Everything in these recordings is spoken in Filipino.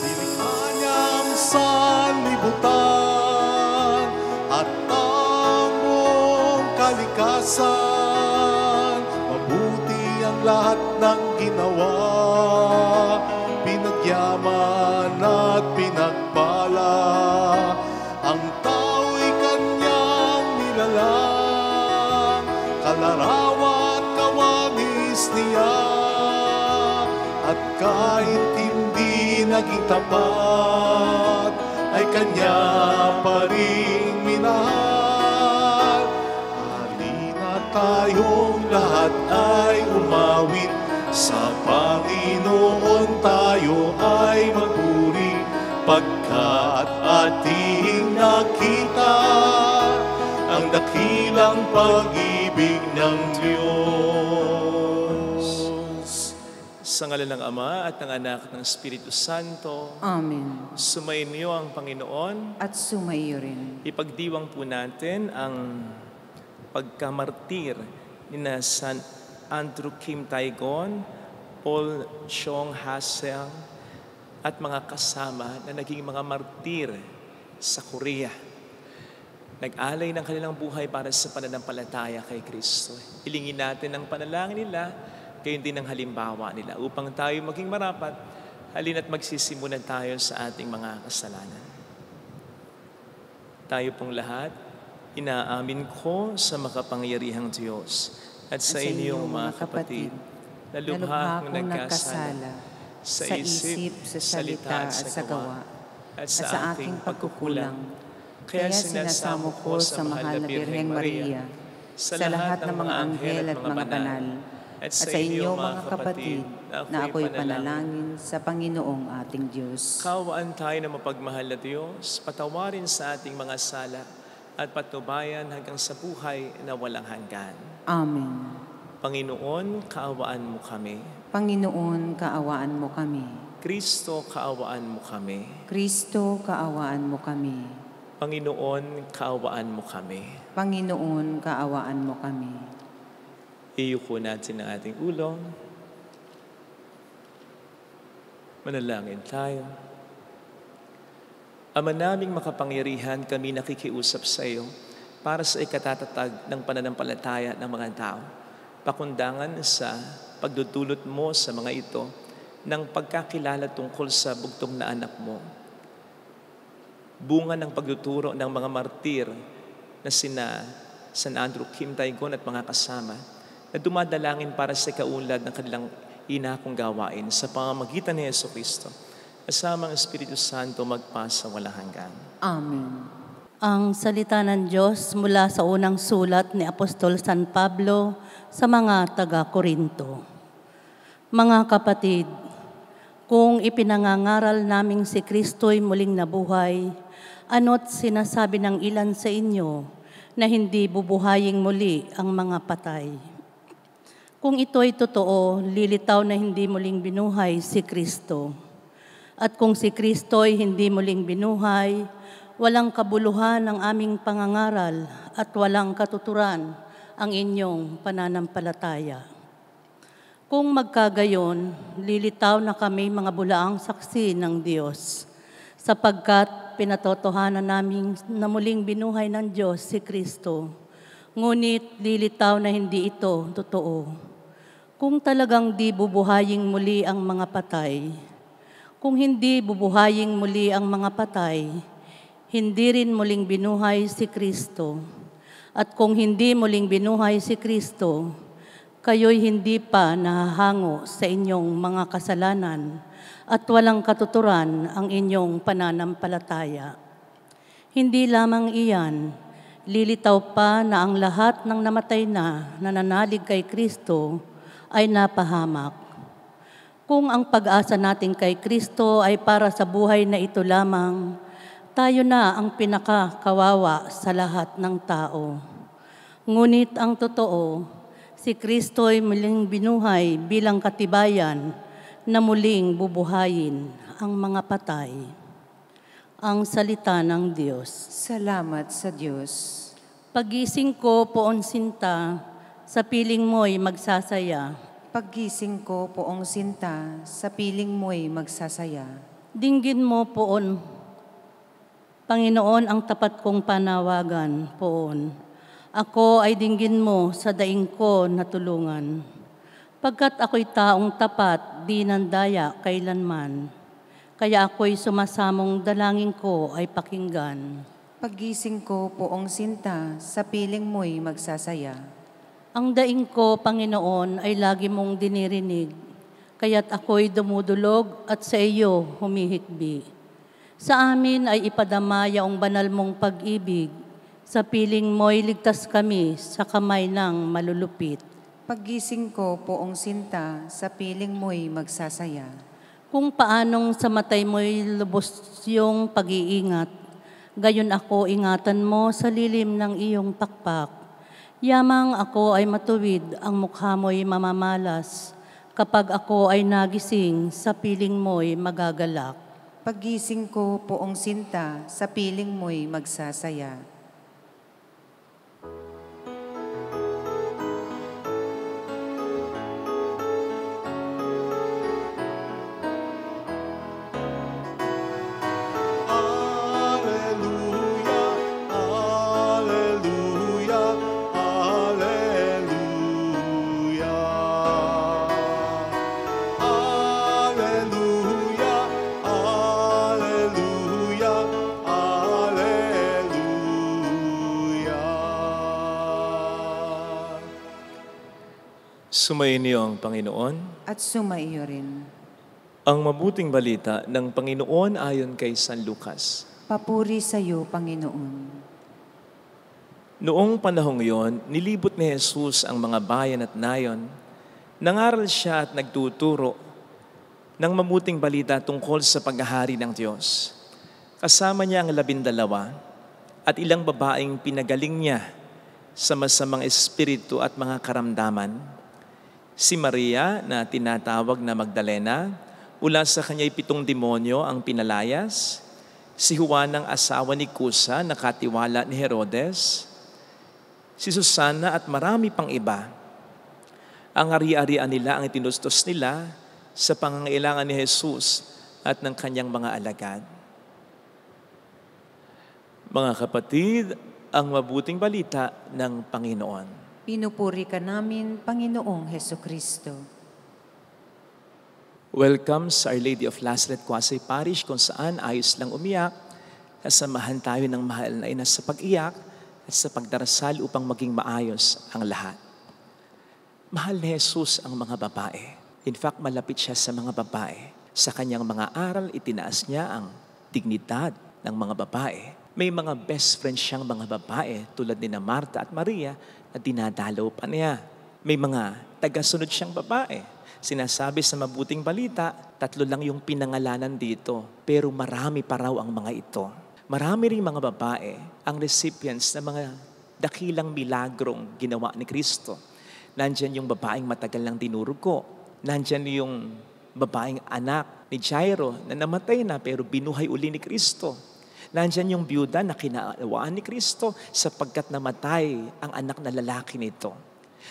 Nilikha sa libutan at tamong kalikasan. Mabuti ang lahat ng ginawa, pinagyaman at pinagpala. Ang tao'y kanyang nilalang, kalarawan at kawangis niya. At kahit hindi naging tapat, ay kanya pa rin minahal. Halina tayong lahat ay umawit sa Panginoon, tayo ay magpuri, pagkat ating nakita ang dakilang pag-ibig ng Diyos. Sa ngalan ng Ama at ng Anak at ng Espiritu Santo. Amen. Sumainyo ang Panginoon. At sumaiyo rin. Ipagdiwang po natin ang pagkamartir ni na San Andrew Kim Taegon, Paul Chong Hassel, at mga kasama na naging mga martir sa Korea. Nag-alay ng kanilang buhay para sa pananampalataya kay Kristo. Ilingin natin ang panalangin nila, gayon din ang halimbawa nila, upang tayo maging marapat. Halina't magsisimulan tayo sa ating mga kasalanan. Tayo pong lahat, inaamin ko sa makapangyarihang Diyos at sa inyong mga kapatid, na lubha akong nagkasala sa isip, sa salita at sa gawa, at sa aking pagkukulang. Kaya sinasamo ko sa mahal na Birheng Maria, sa lahat ng mga anghel at mga banal, at sa inyo mga kapatid, na ako'y panalangin sa Panginoong ating Diyos. Kaawaan tayo na mapagmahal na Diyos, patawarin sa ating mga sala, at patnubayan hanggang sa buhay na walang hanggan. Amen. Panginoon, kaawaan mo kami. Panginoon, kaawaan mo kami. Kristo, kaawaan mo kami. Kristo, kaawaan mo kami. Panginoon, kaawaan mo kami. Panginoon, kaawaan mo kami. Iyuko natin ang ating ulo. Manalangin tayo. Ama naming makapangyarihan, kami nakikiusap sa iyo para sa ikatatatag ng pananampalataya ng mga tao. Pakundangan sa pagdudulot mo sa mga ito ng pagkakilala tungkol sa bugtong na anak mo. Bunga ng pagtuturo ng mga martir na sina San Andrew Kim Taegon at mga kasama, na dumadalangin para sa kaunlad ng kanilang inakong gawain sa pamamagitan ni Jesucristo, kasama ang Espiritu Santo magpasa walang hanggan. Amen. Ang salita ng Diyos mula sa unang sulat ni Apostol San Pablo sa mga taga-Korinto. Mga kapatid, kung ipinangangaral naming si Kristo'y muling nabuhay, ano't sinasabi ng ilan sa inyo na hindi bubuhaying muli ang mga patay? Kung ito'y totoo, lilitaw na hindi muling binuhay si Kristo. At kung si Kristo'y hindi muling binuhay, walang kabuluhan ang aming pangangaral at walang katuturan ang inyong pananampalataya. Kung magkagayon, lilitaw na kami mga bulaang saksi ng Diyos, sapagkat pinatotohanan namin na muling binuhay ng Diyos si Kristo. Ngunit lilitaw na hindi ito totoo. Kung talagang di bubuhaying muli ang mga patay, kung hindi bubuhaying muli ang mga patay, hindi rin muling binuhay si Kristo. At kung hindi muling binuhay si Kristo, kayo'y hindi pa nahahango sa inyong mga kasalanan at walang katuturan ang inyong pananampalataya. Hindi lamang iyan, lilitaw pa na ang lahat ng namatay na nananalig kay Kristo ay napahamak. Kung ang pag-asa natin kay Kristo ay para sa buhay na ito lamang, tayo na ang pinakakawawa sa lahat ng tao. Ngunit ang totoo, si Kristo ay muling binuhay bilang katibayan na muling bubuhayin ang mga patay. Ang salita ng Diyos. Salamat sa Diyos. Pagising ko, poon sinta, sa piling mo'y magsasaya. Paggising ko, poong sinta, sa piling mo'y magsasaya. Dinggin mo, poon, Panginoon, ang tapat kong panawagan, poon. Ako ay dinggin mo sa daing ko na tulungan. Pagkat ako'y taong tapat, di nandaya kailanman. Kaya ako'y sumasamong dalangin ko ay pakinggan. Paggising ko, poong sinta, sa piling mo'y magsasaya. Ang daing ko, Panginoon, ay lagi mong dinirinig, kaya't ako'y dumudulog at sa iyo humihikbi. Sa amin ay ipadama yaong banal mong pag-ibig, sa piling mo'y ligtas kami sa kamay ng malulupit. Paggising ko, poong sinta, sa piling mo'y magsasaya. Kung paanong sa matay mo'y lubos yung pag-iingat, gayon ako ingatan mo sa lilim ng iyong pakpak. Yamang ako ay matuwid, ang mukha mo'y mamamalas. Kapag ako ay nagising, sa piling mo'y magagalak. Paggising ko, poong sinta, sa piling mo'y magsasaya. Sumayin niyo ang Panginoon. At sumaiyo rin. Ang mabuting balita ng Panginoon ayon kay San Lucas. Papuri sa iyo, Panginoon. Noong panahong iyon, nilibot ni Jesus ang mga bayan at nayon. Nangaral siya at nagtuturo ng mabuting balita tungkol sa paghahari ng Diyos. Kasama niya ang 12 at ilang babaeng pinagaling niya sa masamang espiritu at mga karamdaman. Si Maria na tinatawag na Magdalena, mula sa kanya'y 7 demonyo ang pinalayas. Si Juan ang asawa ni Kusa, nakatiwala ni Herodes. Si Susana at marami pang iba. Ang ari-arian nila ang itinustos nila sa pangangailangan ni Jesus at ng kanyang mga alagad. Mga kapatid, ang mabuting balita ng Panginoon. Pinupuri ka namin, Panginoong Hesukristo. Welcome sa Our Lady of Lazaret Quasi Parish, kung saan ayos lang umiyak, kasamahan tayo ng mahal na ina sa pag-iyak at sa pagdarasal upang maging maayos ang lahat. Mahal ni Jesus ang mga babae. In fact, malapit siya sa mga babae. Sa kanyang mga aral, itinaas niya ang dignidad ng mga babae. May mga best friends siyang mga babae tulad ni Marta at Maria na dinadalaw pa niya. May mga tagasunod siyang babae. Sinasabi sa mabuting balita, 3 lang yung pinangalanan dito, pero marami pa raw ang mga ito. Marami ring mga babae ang recipients ng mga dakilang milagrong ginawa ni Kristo. Nandyan yung babaeng matagal nang dinurugo. Nandyan yung babaeng anak ni Jairo na namatay na pero binuhay uli ni Kristo. Nandyan yung byuda na kinaalawaan ni Kristo sapagkat namatay ang anak na lalaki nito.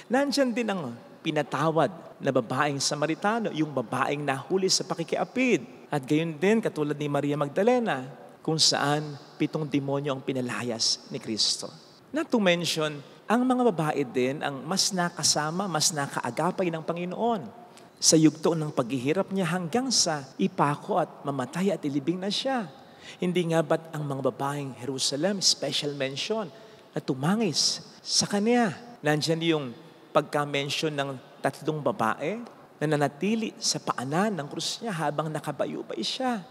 Nandyan din ang pinatawad na babaeng Samaritano, yung babaeng nahuli sa pakikiapid. At gayon din, katulad ni Maria Magdalena, kung saan 7 demonyo ang pinalayas ni Kristo. Not to mention, ang mga babae din ang mas nakasama, mas nakaagapay ng Panginoon sa yugto ng paghihirap niya hanggang sa ipako at mamatay at ilibing na siya. Hindi nga ba't ang mga babaeng Jerusalem, special mention, na tumangis sa Kanya? Nandyan yung pagka-mention ng 3 babae na nanatili sa paanan ng krus niya habang nakabayubay siya.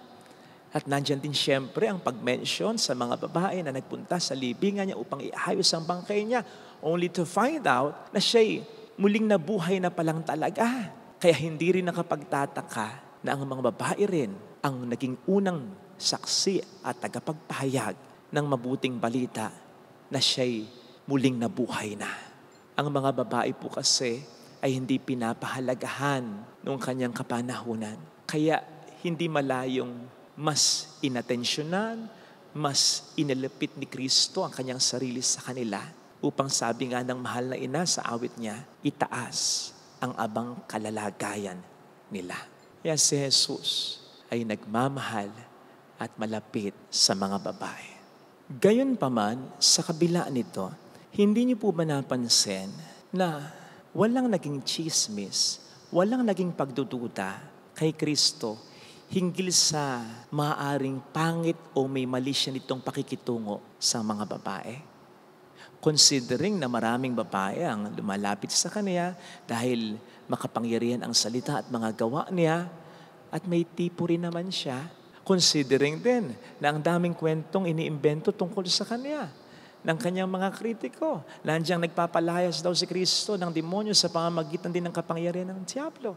At nandyan din siyempre ang pag-mention sa mga babae na nagpunta sa libingan niya upang iayos ang bangkay niya, only to find out na siya'y muling nabuhay na palang talaga. Kaya hindi rin nakapagtataka na ang mga babae rin ang naging unang saksi at tagapagpahayag ng mabuting balita na siya'y muling nabuhay na. Ang mga babae po kasi ay hindi pinapahalagahan noong kanyang kapanahunan. Kaya hindi malayong mas inatensyonan, mas inilapit ni Kristo ang kanyang sarili sa kanila upang sabi nga ng mahal na ina sa awit niya, itaas ang abang kalalagayan nila. Kaya si Jesus ay nagmamahal at malapit sa mga babae. Gayunpaman, sa kabila nito, hindi niyo po ba napansin na walang naging tsismis, walang naging pagdududa kay Kristo hinggil sa maaaring pangit o may mali siya nitong pakikitungo sa mga babae? Considering na maraming babae ang lumalapit sa Kanya dahil makapangyarihan ang salita at mga gawa niya at may tipo rin naman siya. Considering din na ang daming kwentong iniimbento tungkol sa Kanya ng kanyang mga kritiko. Nandiyan nagpapalayas daw si Kristo ng demonyo sa pamamagitan din ng kapangyarihan ng Diablo.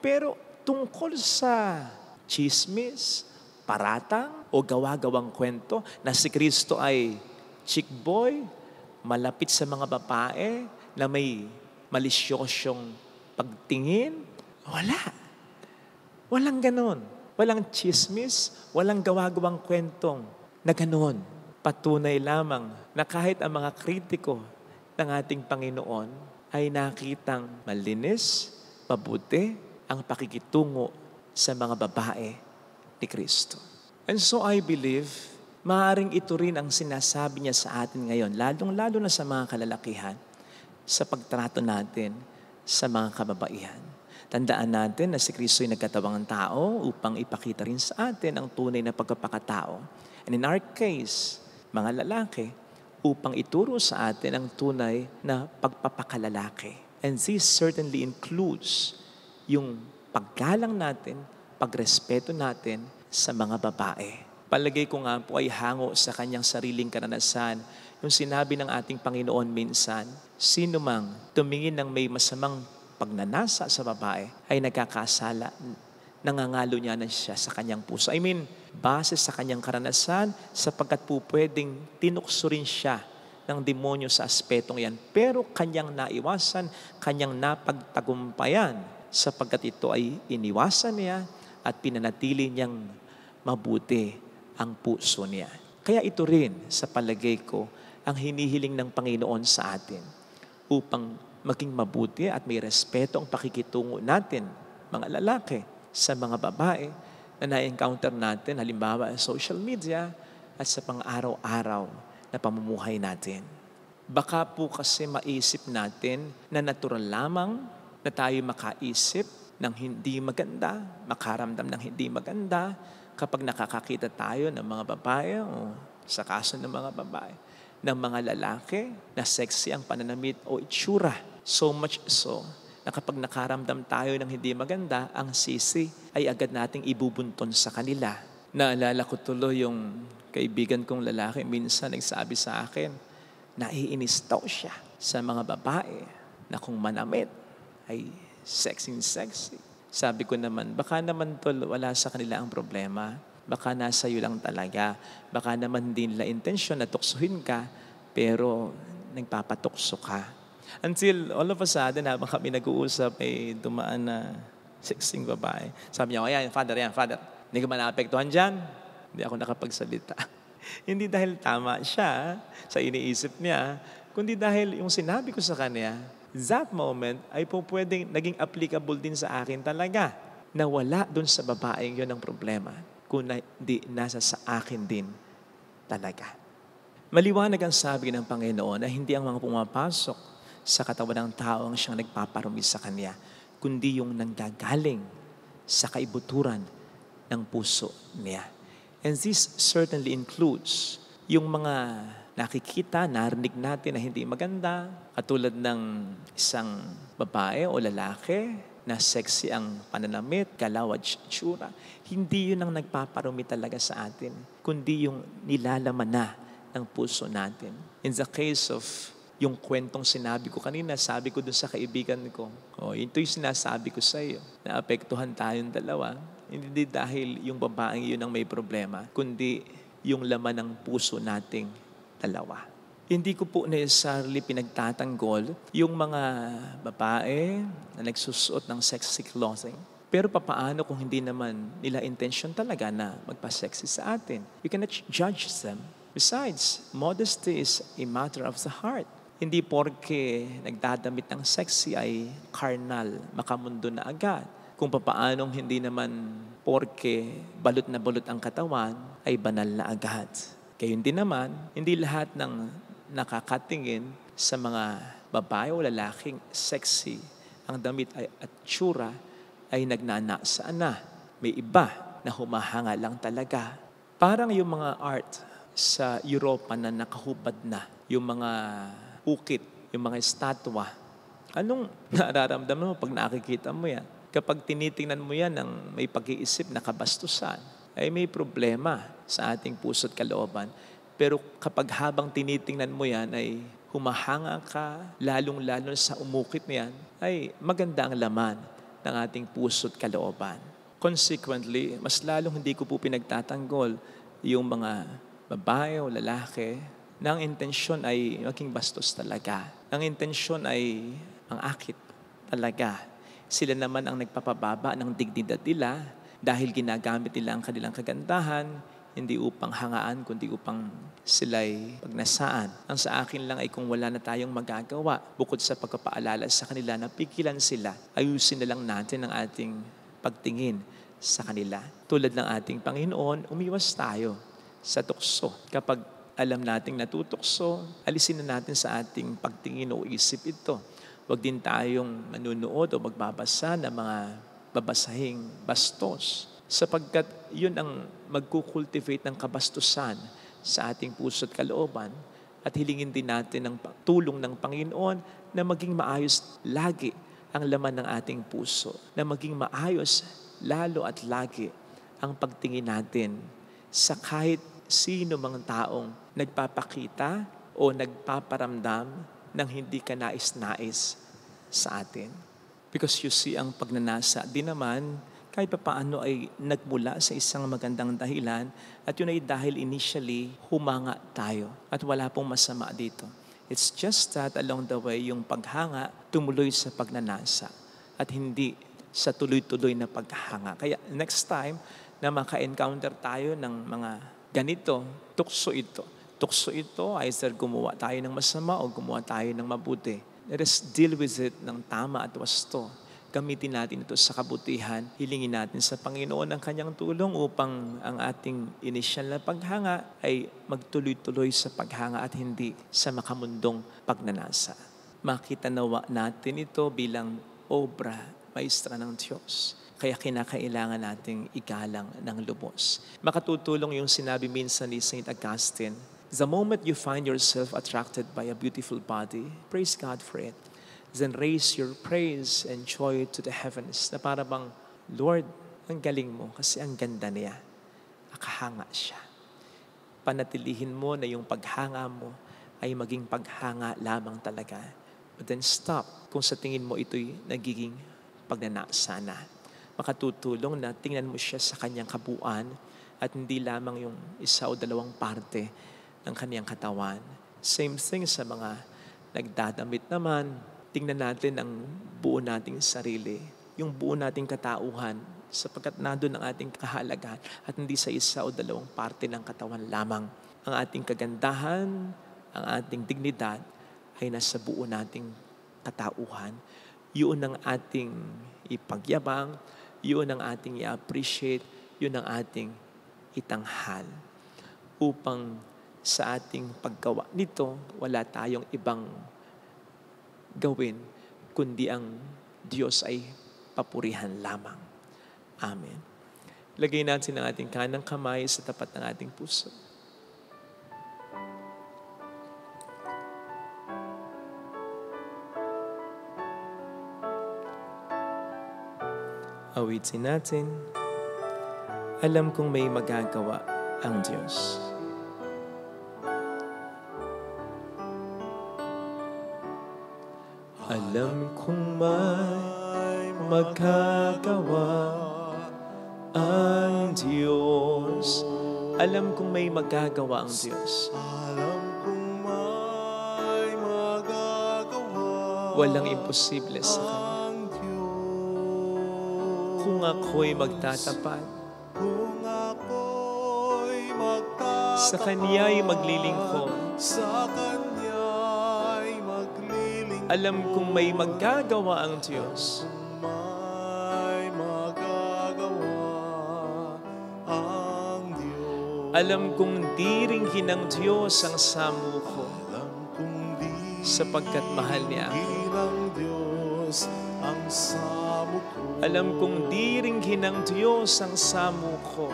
Pero tungkol sa chismis, paratang o gawa-gawang kwento na si Kristo ay chick boy, malapit sa mga babae na may malisyosyong pagtingin, wala. Walang ganon. Walang chismis, walang gawa-gawang kwentong na ganon. Patunay lamang na kahit ang mga kritiko ng ating Panginoon ay nakitang malinis, mabuti ang pakikitungo sa mga babae ni Kristo. And so I believe, maaaring ito rin ang sinasabi niya sa atin ngayon, lalong-lalo na sa mga kalalakihan, sa pagtrato natin sa mga kababaihan. Tandaan natin na si Kristo ay nagkatawang tao upang ipakita rin sa atin ang tunay na pagkapakatao. And in our case, mga lalaki, upang ituro sa atin ang tunay na pagpapakalalaki. And this certainly includes yung paggalang natin, pagrespeto natin sa mga babae. Palagay ko nga po ay hango sa kanyang sariling karanasan yung sinabi ng ating Panginoon minsan, sino mang tumingin ng may masamang pagnanasa sa babae ay nagkakasala, nangangalo niya na siya sa kanyang puso. I mean, base sa kanyang karanasan, sapagkat po pwedeng tinukso rin siya ng demonyo sa aspetong yan. Pero kanyang naiwasan, kanyang napagtagumpayan, sapagkat ito ay iniwasan niya at pinanatili niyang mabuti ang puso niya. Kaya ito rin, sa palagay ko, ang hinihiling ng Panginoon sa atin upang maging mabuti at may respeto ang pakikitungo natin, mga lalaki, sa mga babae na na-encounter natin, halimbawa sa social media at sa pang-araw-araw na pamumuhay natin. Baka po kasi maisip natin na natural lamang na tayo makaisip ng hindi maganda, makaramdam ng hindi maganda kapag nakakakita tayo ng mga babae o sa kaso ng mga babae, ng mga lalaki na sexy ang pananamit o itsura. So much so na kapag nakaramdam tayo ng hindi maganda, ang sisi ay agad nating ibubunton sa kanila. Naalala ko tuloy yung kaibigan kong lalaki, minsan nagsabi sa akin, naiinis daw siya sa mga babae na kung manamit ay sexy. Sabi ko naman, baka naman tol, wala sa kanila ang problema. Baka nasa iyo lang talaga. Baka naman din nila intensyon na tuksuhin ka, pero nagpapatukso ka. Until all of a sudden, habang kami nag-uusap, ay dumaan na sexing babae. Sabi niya, yan, father. Hindi ka man naapektuhan dyan. Hindi ako nakapagsalita. Hindi dahil tama siya sa iniisip niya, kundi dahil yung sinabi ko sa kanya, that moment ay po pwedeng naging applicable din sa akin talaga. Na wala dun sa babaeng yun ang problema, kundi nasa sa akin din talaga. Maliwanag ang sabi ng Panginoon na hindi ang mga pumapasok sa katawan ng tao ang siyang nagpaparumi sa Kanya, kundi yung nanggagaling sa kaibuturan ng puso niya. And this certainly includes yung mga nakikita, narinig natin na hindi maganda, katulad ng isang babae o lalaki na sexy ang pananamit, galaw at tsura. Hindi yun ang nagpaparumi talaga sa atin, kundi yung nilalaman na ng puso natin. In the case of yung kwentong sinabi ko kanina, sabi ko dun sa kaibigan ko, ito yung sinasabi ko sa iyo, naapektuhan tayong dalawa. Hindi dahil yung babaeng yun ang may problema, kundi yung laman ng puso nating dalawa. Hindi ko po necessarily pinagtatanggol yung mga babae na nagsusuot ng sexy clothing. Pero papaano kung hindi naman nila intention talaga na magpa-sexy sa atin? You cannot judge them. Besides, modesty is a matter of the heart. Hindi porke nagdadamit ng sexy ay carnal, makamundo na agad. Kung papaanong hindi naman porke balot na balot ang katawan ay banal na agad. Gayun din naman, hindi lahat ng nakakatingin sa mga babae o lalaking sexy ang damit at tsura ay nagnanasaan na. May iba na humahanga lang talaga. Parang yung mga art sa Europa na nakahubad na, yung mga ukit, yung mga estatwa. Anong nararamdaman mo pag nakikita mo yan? Kapag tinitingnan mo yan ng may pag-iisip na kabastusan, ay may problema sa ating puso't kalooban. Pero kapag habang tinitingnan mo yan ay humahanga ka, lalong-lalo sa umukit na yan, ay maganda ang laman ng ating puso't kalooban. Consequently, mas lalong hindi ko po pinagtatanggol yung mga babae o lalaki na ang intensyon ay maging bastos talaga. Ang intensyon ay ang akit talaga. Sila naman ang nagpapababa ng dignidad nila dahil ginagamit nila ang kanilang kagandahan, hindi upang hangaan, kundi upang sila'y pagnasaan. Ang sa akin lang ay kung wala na tayong magagawa, bukod sa pagpapaalala sa kanila na pigilan sila, ayusin na lang natin ang ating pagtingin sa kanila. Tulad ng ating Panginoon, umiwas tayo sa tukso. Kapag alam nating natutukso, alisin na natin sa ating pagtingin o isip ito. Huwag din tayong manunood o magbabasa ng mga babasahing bastos, sapagkat yun ang magkukultivate ng kabastusan sa ating puso't kalooban, at hilingin din natin ang tulong ng Panginoon na maging maayos lagi ang laman ng ating puso, na maging maayos lalo at lagi ang pagtingin natin sa kahit sino mang taong nagpapakita o nagpaparamdam ng hindi ka nais-nais sa atin. Because you see, ang pagnanasa din naman, kahit paano ay nagmula sa isang magandang dahilan, at yun ay dahil initially humanga tayo at wala pong masama dito. It's just that along the way, yung paghanga tumuloy sa pagnanasa at hindi sa tuloy-tuloy na paghanga. Kaya next time na maka-encounter tayo ng mga ganito, tukso ito. Tukso ito, either gumawa tayo ng masama o gumawa tayo ng mabuti. Let us deal with it ng tama at wasto. Gamitin natin ito sa kabutihan. Hilingin natin sa Panginoon ang kanyang tulong upang ang ating initial na paghanga ay magtuloy-tuloy sa paghanga at hindi sa makamundong pagnanasa. Makita nawa natin ito bilang obra maestra ng Diyos. Kaya kinakailangan nating igalang ng lubos. Makatutulong yung sinabi minsan ni St. Augustine, the moment you find yourself attracted by a beautiful body, praise God for it. Then raise your praise and joy to the heavens. Na para bang, Lord, ang galing mo kasi ang ganda niya. Nakahanga siya. Panatilihin mo na yung paghanga mo ay maging paghanga lamang talaga. But then stop kung sa tingin mo ito'y nagiging pagnanasa na. Makatutulong na tingnan mo siya sa kanyang kabuuan at hindi lamang yung isa o dalawang parte ng kanyang katawan. Same thing sa mga nagdadamit naman. Tingnan natin ang buo nating sarili, yung buo nating katauhan, sapagkat nandun ang ating kahalagahan at hindi sa isa o dalawang parte ng katawan lamang. Ang ating kagandahan, ang ating dignidad ay nasa buo nating katauhan. Yun ang ating ipagyabang, yun ang ating i-appreciate, yun ang ating itanghal. Upang sa ating paggawa nito, wala tayong ibang gawin, kundi ang Diyos ay papurihan lamang. Amen. Lagay natin ang ating kanang kamay sa tapat ng ating puso. Awitin natin, alam kong may magagawa ang Diyos. Alam kong may magagawa ang Diyos. Alam kong may magagawa ang Diyos. Alam kong may magagawa Walang imposible sa Kanya. ang Diyos. Kung ako'y magtatapat, Kung ako'y magtatapat sa Kanya'y maglilingkod, sa Kanya'y maglilingkod, alam kong may magagawa ang Diyos. may magagawa ang Diyos. Alam kong diringhin ng Diyos ang samo ko, Alam kong di sapagkat mahal niya ako. ng Diyos ang samo ko. Alam kong diringhin ng Diyos ang samo ko,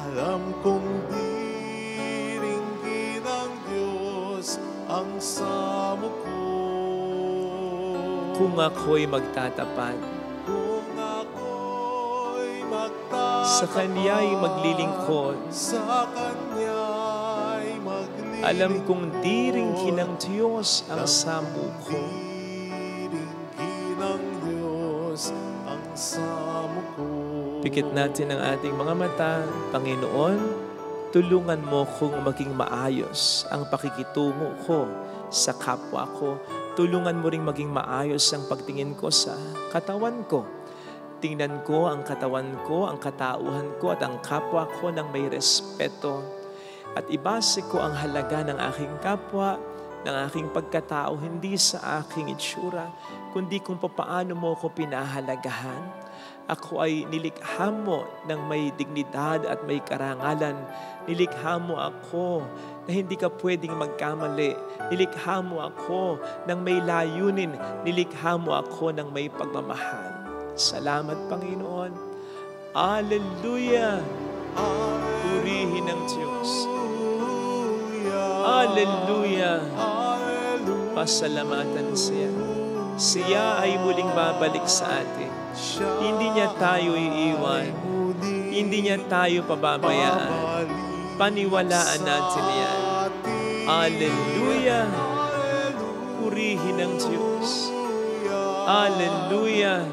Alam kong diringgin ng Diyos ang samo ko. kung ako'y magtatapat, Kung ako'y magtatapat sa Kanya'y maglilingkod. sa Kanya'y maglilingkod, Alam kong diringhin ng Diyos ang samo ko. diringgin ng Diyos ang samo ko. Pikit natin ang ating mga mata. Panginoon, tulungan mo kong maging maayos ang pakikitungo ko sa kapwa ko. Tulungan mo ring maging maayos ang pagtingin ko sa katawan ko. Tingnan ko ang katawan ko, ang katauhan ko at ang kapwa ko ng may respeto. At ibase ko ang halaga ng aking kapwa, ng aking pagkatao, hindi sa aking itsura, kundi kung paano mo ko pinahalagahan. Ako ay nilikha mo ng may dignidad at may karangalan. Nilikha mo ako na hindi ka pwedeng magkamali. Nilikha mo ako ng may layunin. Nilikha mo ako ng may pagmamahal. Salamat, Panginoon. Hallelujah! Purihin ng Diyos. Hallelujah! Pasalamatan siya. Siya ay muling babalik sa atin. Hindi niya tayo iiwan. Hindi niya tayo pababayaan. Paniwalaan natin yan. Hallelujah! Purihin ng Diyos. Hallelujah!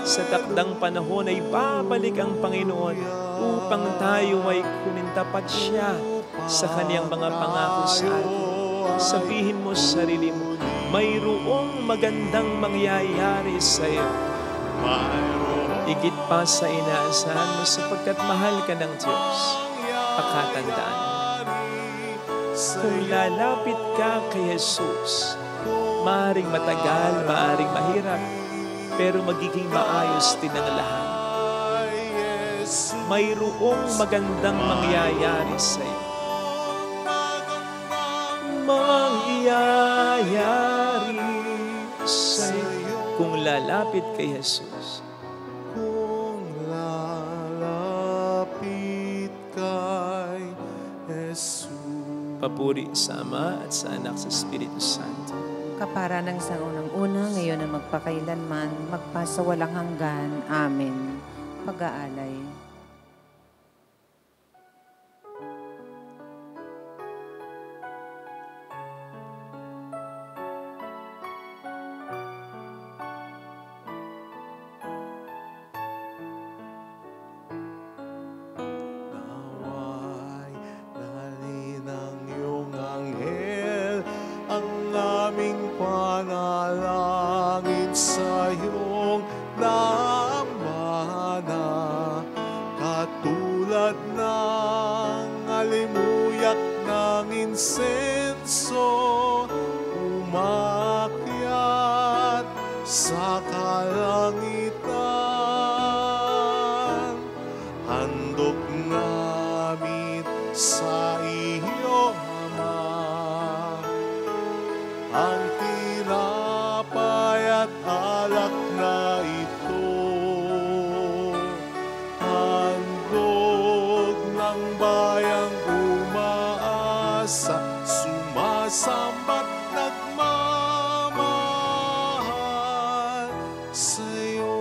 Sa takdang panahon ay babalik ang Panginoon upang tayo ay kunin tapat siya sa Kaniyang mga pangako sa atin. Sabihin mo sa sarili mo, mayroong magandang mangyayari sa iyo. Higit pa sa inaasahan mo sapagkat mahal ka ng Diyos. Pakatandaan mo. Kung lalapit ka kay Jesus, maaring matagal, maaring mahirap, pero magiging maayos din ang lahat. Mayroong magandang mangyayari sa iyo. Mangyayari sa iyo kung lalapit kay Jesus. Kung lalapit kay Jesus. Papuri sa Ama at sa Anak sa Espiritu Santo. Kapara ng sa unang-una, ngayon ang magpakailanman, magpasawalang hanggan. Amen. Pag-aalay. Naway dalhin ng iyong anghel ang aming panalangin sa iyong dambana, katulad ng alimuyak ng insenso, umakyat sa kalangitan. Handog namin sa iyo, Ama, ang tinapay at alak na ito. Handog at nagmamahal sa'yo.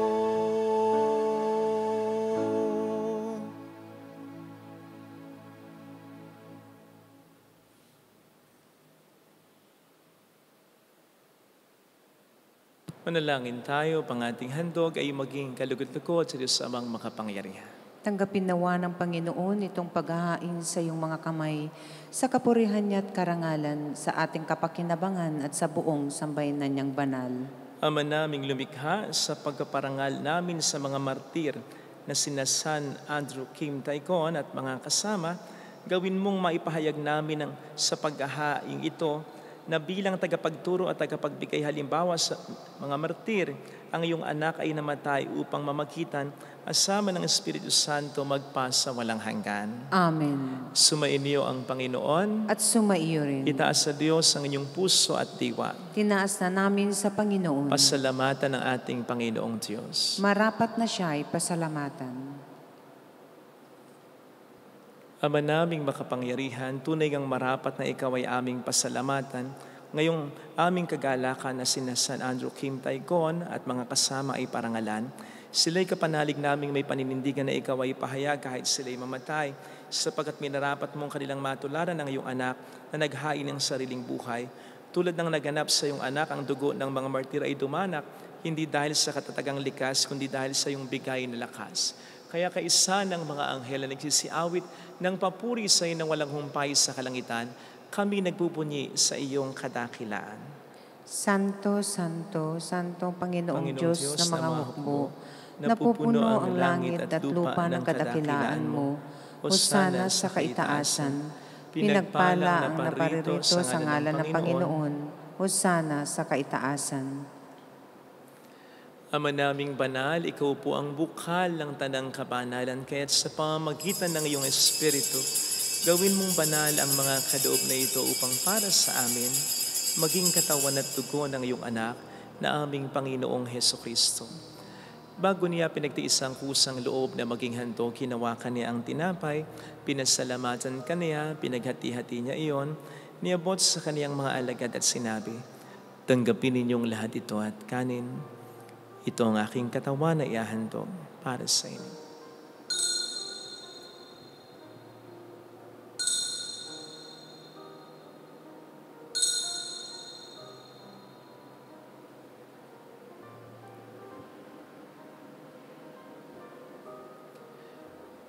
Manalangin tayo, pang ating handog ay maging kalugod-lugod sa Diyos amang makapangyarihan. Tanggapin nawa ng Panginoon itong paghahain sa iyong mga kamay, sa kapurihan niya at karangalan, sa ating kapakinabangan at sa buong sambayanan niyang banal. Ama naming lumikha, sa pagkaparangal namin sa mga martir na sina San Andrew Kim Taikon at mga kasama, gawin mong maipahayag namin sa paghahain ito na bilang tagapagturo at tagapagbigay halimbawa sa mga martir, ang iyong anak ay namatay upang mamagitan asama ng Espiritu Santo magpasa walang hanggan. Amen. Sumainyo ang Panginoon. At sumaiyo rin. Itaas sa Diyos ang inyong puso at diwa. Tinaas na namin sa Panginoon. Pasalamatan ng ating Panginoong Diyos. Marapat na siya ay pasalamatan. Ama naming makapangyarihan, tunay ngang marapat na ikaw ay aming pasalamatan. Ngayong aming kagalakan na sina San Andrew Kim Taikon at mga kasama ay parangalan, sila'y kapanalig naming may paninindigan na ikaw ay pahayag kahit sila'y mamatay, sapagkat minarapat mong kanilang matularan ng iyong anak na naghain ng sariling buhay. Tulad ng naganap sa iyong anak, ang dugo ng mga martir ay dumanak, hindi dahil sa katatagang likas, kundi dahil sa iyong bigay na lakas. Kaya kaisa ng mga anghel na nagsisiawit ng papuri sa iyo ng walang humpay sa kalangitan, kami nagpupuni sa iyong kadakilaan. Santo, Santo, Santo Panginoong Diyos ng mga hukbo, napupuno napupuno ang langit at lupa ng kadakilaan mo. Hosana sa kaitaasan. Pinagpala ang naparirito sa ngalan ng Panginoon. Hosana sa kaitaasan. Ama naming banal, ikaw po ang bukal ng tanang kabanalan, kaya't sa pamamagitan ng iyong Espiritu, gawin mong banal ang mga kaloob na ito upang para sa amin, maging katawan at dugo ng iyong anak na aming Panginoong Hesukristo. Bago niya pinagtiis ang kusang loob na maging handog, hinawakan niya ang tinapay, pinasalamatan kaniya, pinaghati-hati niya iyon, niabot sa kaniyang mga alagad at sinabi, "Tanggapin ninyong lahat ito at kanin. Ito ang aking katawan na iahandog para sa inyo."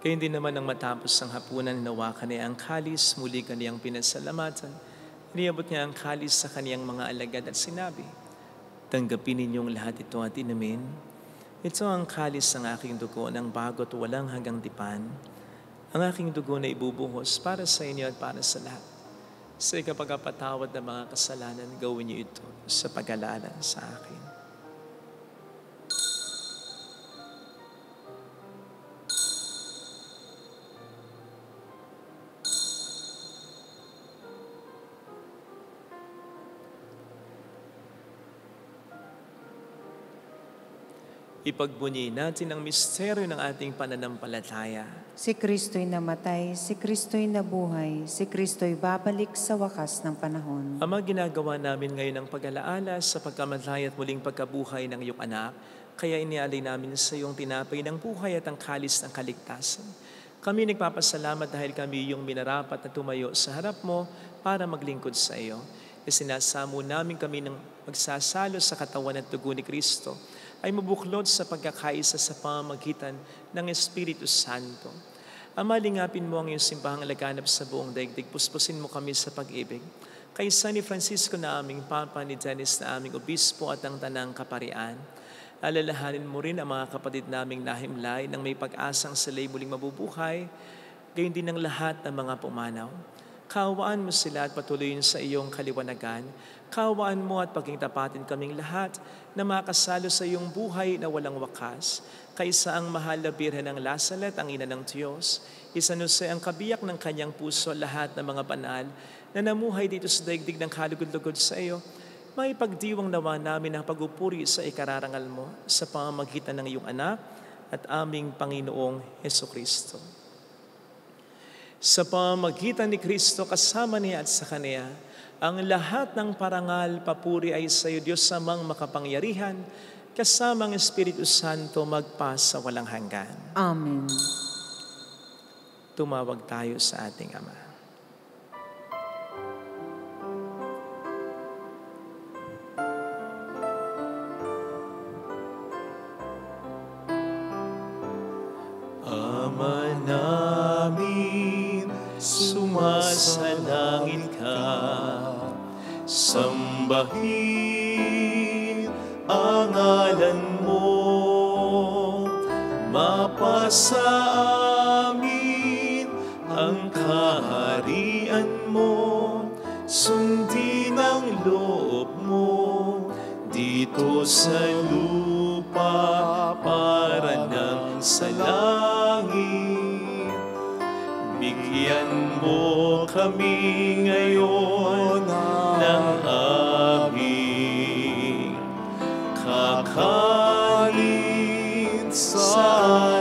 Kaya hindi naman nang matapos ang hapunan, hinawakan niya ang kalis, muli kaniyang pinasalamatan. Iniabot niya ang kalis sa kaniyang mga alagad at sinabi, "Tanggapin ninyong lahat ito at inumin. Ito ang kalis ng aking dugo ng bago't walang hanggang tipan. Ang aking dugo na ibubuhos para sa inyo at para sa lahat. Sa ikapagpatawad ng mga kasalanan, gawin niyo ito sa pag-alala sa akin." Ipagbunyi natin ang misteryo ng ating pananampalataya. Si Kristo'y namatay, si Kristo'y nabuhay, si Kristo'y babalik sa wakas ng panahon. Ama, ginagawa namin ngayon ang pag-alaala sa pagkamatay at muling pagkabuhay ng iyong anak, kaya inialay namin sa iyong tinapay ng buhay at ang kalis ng kaligtasan. Kami nagpapasalamat dahil kami yung minarapat na tumayo sa harap mo para maglingkod sa iyo. Isinasamo namin kami ng magsasalo sa katawan at dugo ni Kristo, ay mabuklod sa pagkakaisa sa pamamagitan ng Espiritu Santo. Ama, lingapin mo ang iyong simbahang laganap sa buong daigdig. Puspusin mo kami sa pag-ibig. Kaysa ni Francisco na aming Papa, ni Dennis na aming Obispo at ang Tanang Kaparian, alalahanin mo rin ang mga kapatid naming nahimlay nang may pag-asang sila'y muling mabubuhay, gayon din ang lahat ng mga pumanaw. Kaawaan mo sila at patuloyin sa iyong kaliwanagan. Kaawaan mo at pagingtapatin kaming lahat na makasalo sa iyong buhay na walang wakas. Kaysa ang mahal na Birhen ng Lazaret, ang ina ng Diyos, isanusay ang kabiyak ng kanyang puso lahat ng mga banal na namuhay dito sa daigdig ng kalugod-lugod sa iyo. May pagdiwang nawa namin ang pagupuri sa ikararangal mo sa pamamagitan ng iyong anak at aming Panginoong Hesukristo. Sa pamamagitan ni Kristo, kasama niya at sa Kaniya, Ang lahat ng parangal, papuri ay sa iyo, Diyos amang makapangyarihan, kasamang Espiritu Santo magpa sa walang hanggan. Amen. Tumawag tayo sa ating Ama. Ama namin, sumasalangit ka, sambahin ang ngalan mo, mapasa amin ang kaharian mo, sundin ang loob mo dito sa lupa para nang sa langit. Bigyan mo kami ngayon ng aming kakanin sa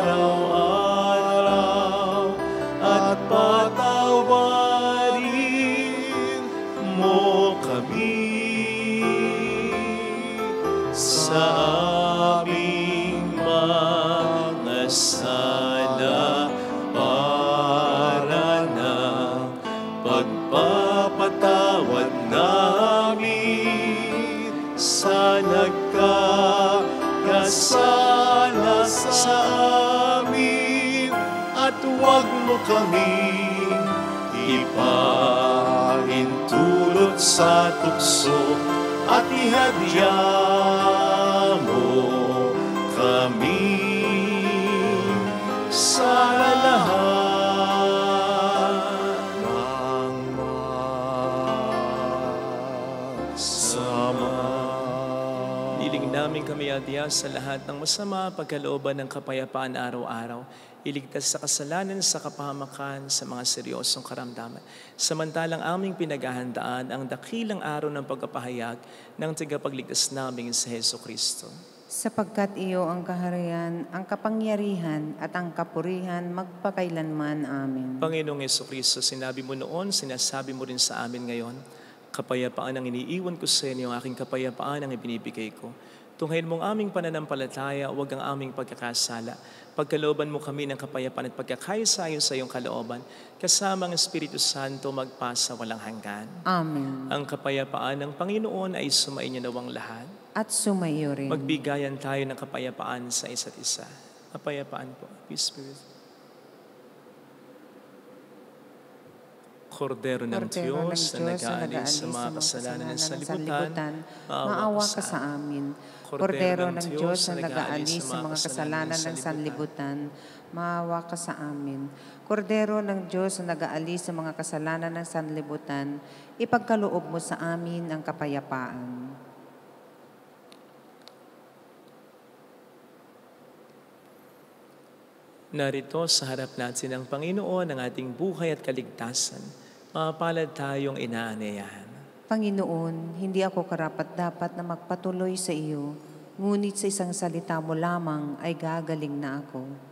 araw-araw, at patawarin mo kami sa aming mga sala, para ng pagpapatawad namin sa nagkakasala sa amin, at huwag mo kaming ipahintulot sa tukso, at ihadya mo kami sa lahat ng masama. Iling namin kami, Adya, sa lahat ng masama, pagkalooban ng kapayapaan araw-araw. Iligtas sa kasalanan, sa kapahamakan, sa mga seryosong karamdaman. Samantalang aming pinaghahandaan ang dakilang araw ng pagpapahayag ng tagapagligtas namin sa Jesucristo. Sapagkat iyo ang kaharian, ang kapangyarihan, at ang kapurihan magpakailanman. Amen. Panginoong Jesucristo, sinabi mo noon, sinasabi mo rin sa amin ngayon, kapayapaan ang iniiwan ko sa inyo, ang aking kapayapaan ang ibinibigay ko. Tunghayin mong aming pananampalataya, huwag ang aming pagkakasala. Pagkalooban mo kami ng kapayapaan at pagkakaisa-ayon sa iyong kalooban, kasama ang Espiritu Santo magpasa walang hanggan. Amen. Ang kapayapaan ng Panginoon ay sumainyo nawang lahat. At sumayo rin. Magbigayan tayo ng kapayapaan sa isa't isa. Kapayapaan po. Peace be with you. Kordero ng Diyos na nag-aalis sa mga kasalanan ng sanlibutan, maawa ka sa amin. Kordero ng Diyos na nag-aalis sa mga kasalanan ng sanlibutan, maawa ka sa amin. Kordero ng Diyos na nag-aalis sa mga kasalanan ng sanlibutan, ipagkaloob mo sa amin ang kapayapaan. Narito sa harap natin ang Panginoon, ang ating buhay at kaligtasan. Mapalad tayong inaanyayahan. Panginoon, hindi ako karapat-dapat na magpatuloy sa iyo, ngunit sa isang salita mo lamang ay gagaling na ako.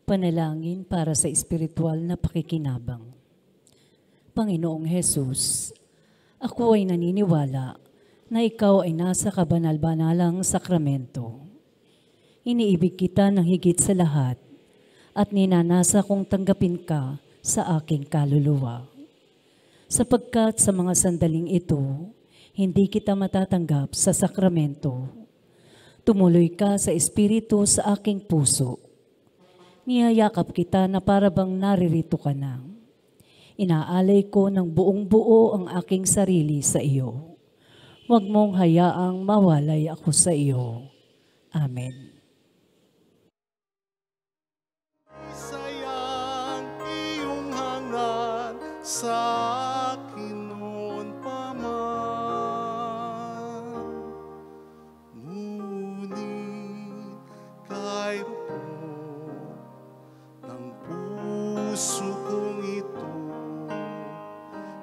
Panalangin para sa espiritual na pakikinabang. Panginoong Hesus, ako ay naniniwala na ikaw ay nasa kabanal-banalang sakramento. Iniibig kita ng higit sa lahat at ninanasa kong tanggapin ka sa aking kaluluwa. Sapagkat sa mga sandaling ito, hindi kita matatanggap sa sakramento. Tumuloy ka sa espiritu sa aking puso. Niyayakap kita na parabang naririto ka na. Inaalay ko ng buong buo ang aking sarili sa iyo. Huwag mong hayaang mawalay ako sa iyo. Amen. Sayang iyong hangad sa akin noon pa man. Ngunit kahit ng puso kong ito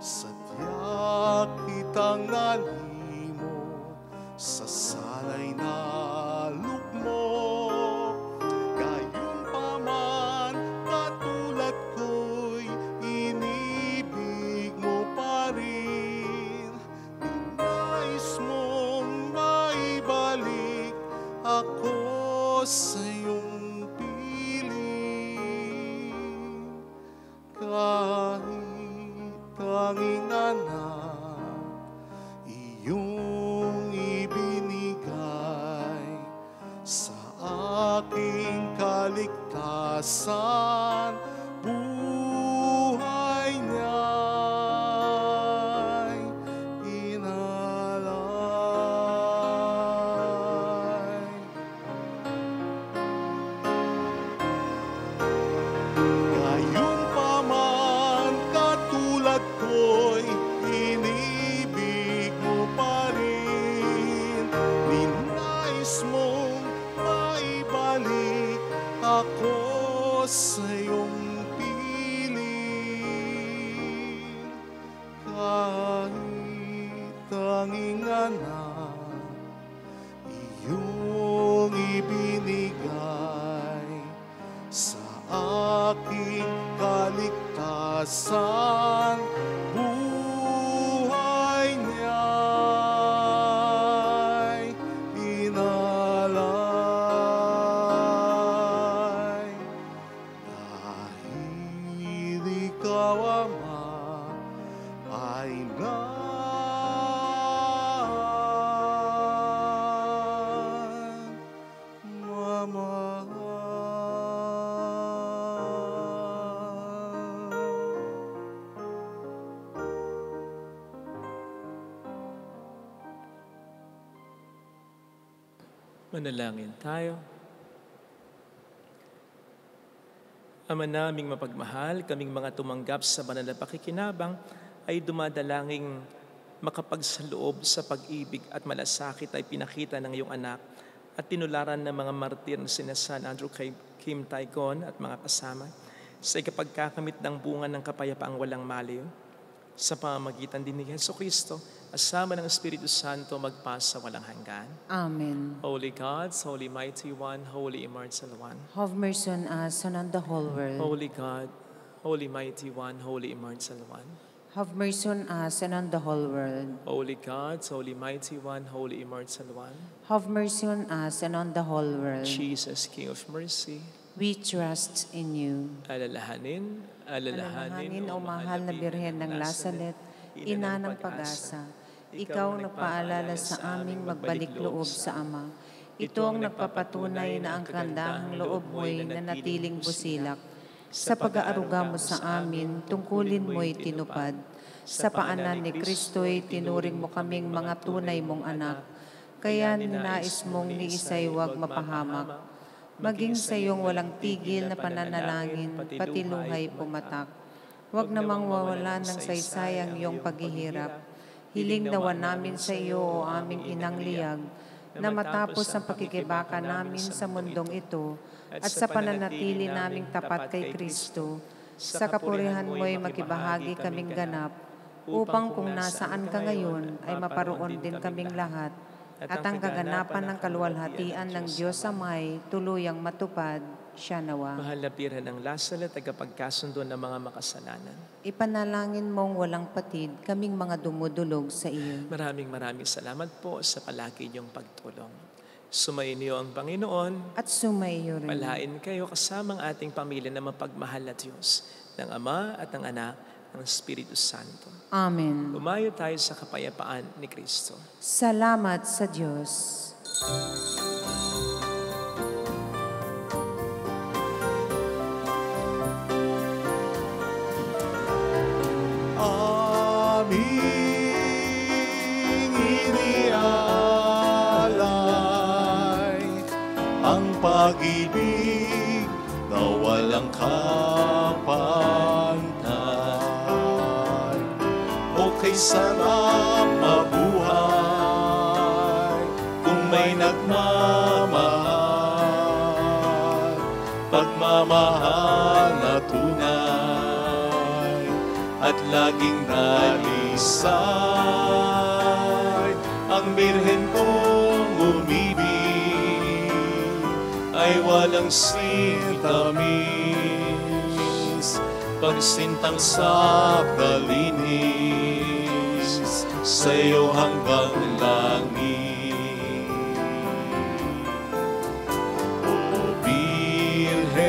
sadya kitang nalimot sa salay na lugmok. Gayunpaman, katulad ko'y inibig mo pa rin. Nais mong maibalik ako sa iyong piling. Kahit tanging anak iyong ibinigay, sa aking kaligtasan buhay niya'y inalay. Gayunpaman, katulad ko'y inibig mo pa rin. Ninais mong maibalik ako sa iyong piling. Kahit tanging anak iyong ibinigay, sa aking kaligtasan buhay niya'y inalay. Dahil ikaw, Ama, ay Manalangin tayo. Ama naming mapagmahal, kaming mga tumanggap sa banal na pakikinabang ay dumadalangin makapagsaloob sa pag-ibig at malasakit ay pinakita ng iyong anak at tinularan ng mga martir na sina San Andrew, Kim Taikon at mga kasama sa ikapagkakamit ng bunga ng kapayapaang walang maliw sa pamamagitan din ni Jesucristo, asama ng Espiritu Santo magpasa walang hanggan. Amen. Holy God, Holy Mighty One, Holy Immortal One. Have mercy on us and on the whole world. Holy God, Holy Mighty One, Holy Immortal One. Have mercy on us and on the whole world. Holy God, Holy Mighty One, Holy Immortal One. Have mercy on us and on the whole world. Jesus, King of Mercy. We trust in you. Alalahanin, Alalahanin, o mahal na Birhen ng Lazaret, ina ng pag-asa. Ikaw ang nagpaalala sa aming magbalik loob sa Ama. Ito ang nagpapatunay na ang kandahang loob mo'y nanatiling busilak. Sa pag-aaruga mo sa amin, tungkulin mo'y tinupad. Sa paanan ni Kristo'y tinuring mo kaming mga tunay mong anak. Kaya ninais mong ni isa'y huwag mapahamak. Maging sa iyong walang tigil na pananalangin, pati luhay pumatak. Huwag namang mawalan ng saysayang iyong paghihirap. Hiling nawa namin sa iyo, o aming inang liyag, na matapos ang pakikibaka namin sa mundong ito at sa pananatili naming tapat kay Kristo, sa kapurihan mo'y makibahagi kaming ganap, upang kung nasaan ka ngayon ay maparoon din kaming lahat, at ang kaganapan ng kaluwalhatian ng Diyos Amay tuluyang matupad, siya nawa. Mahal na Birhen ng Lazaret, tagapagkasundo ng mga makasalanan. Ipanalangin mong walang patid kaming mga dumudulog sa iyo. Maraming salamat po sa palagi niyong pagtulong. Sumainyo ang Panginoon. At sumaiyo rin. Palain kayo kasamang ating pamilya na mapagmahal na Diyos, ng Ama at ng Anak, ng Espiritu Santo. Amen. Umayo tayo sa kapayapaan ni Kristo. Salamat sa Diyos. Aming inialay ang pag-ibig na walang kapantay. O kay sarap mabuhay kung may nagmamahal, pagmamahal na tunay at lagi aking nalisay. Ang birhen kong umibig ay walang sintamis, pagsintang sa kalinis, sa'yo hanggang langit. O Birhen,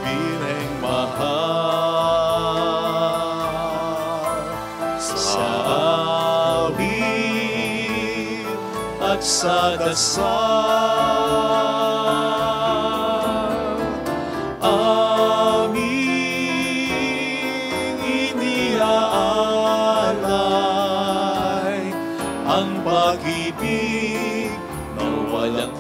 Birheng mahal, sa awit at sa dasal, aming iniaalay ang pag-ibig na walang